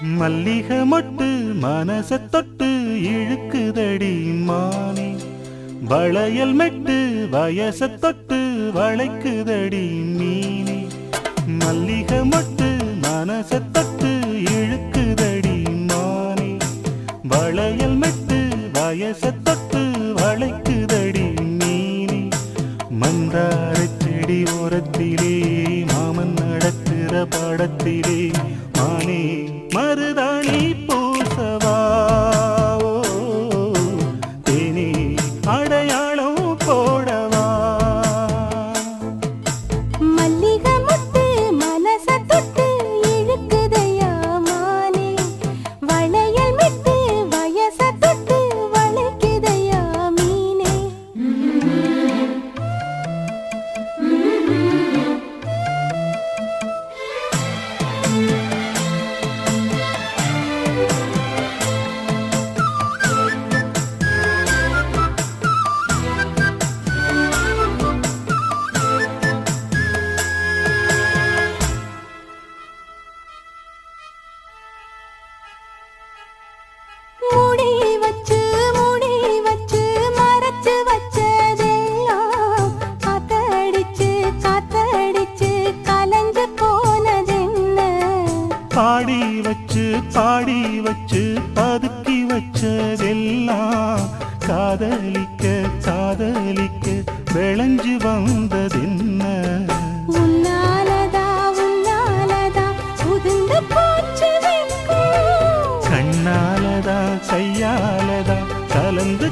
மல்லிகை மொட்டு மனச தொட்டு இழுக்குதடி மானே, வளையல் மெட்டு வயச தொட்டு வளைக்குதடி மீனே. மல்லிகை மொட்டு மனச தொட்டு இழுக்குதடி மானே, வளையல் மெட்டு வயச தொட்டு வளைக்குதடி மீனே. மந்தார செடி ஓரத்திலே மாமன் நடத்துற படத்திலே மானே மருதாணி பூசவா, தேனி அடையாளம் போடவா. மல்லிகை மொட்டு மனச தொட்டு இழுக்குதையா மானே, வளையல் மெட்டு வயச தொட்டு வளைக்குதையா மீனே. மூடி வச்சு மறைச்சு வச்சதெல்லாம் காத்தடிச்சு கலஞ்சு போனதென்ன. பாடி வச்சு பதுக்கி வச்சதெல்லாம் காதலிக்க விளைஞ்சு வந்ததென்ன. உன்னாலதா உதிர்ந்து போச்சு வெட்கம். கண்ணாலதா கையாலதா கலந்து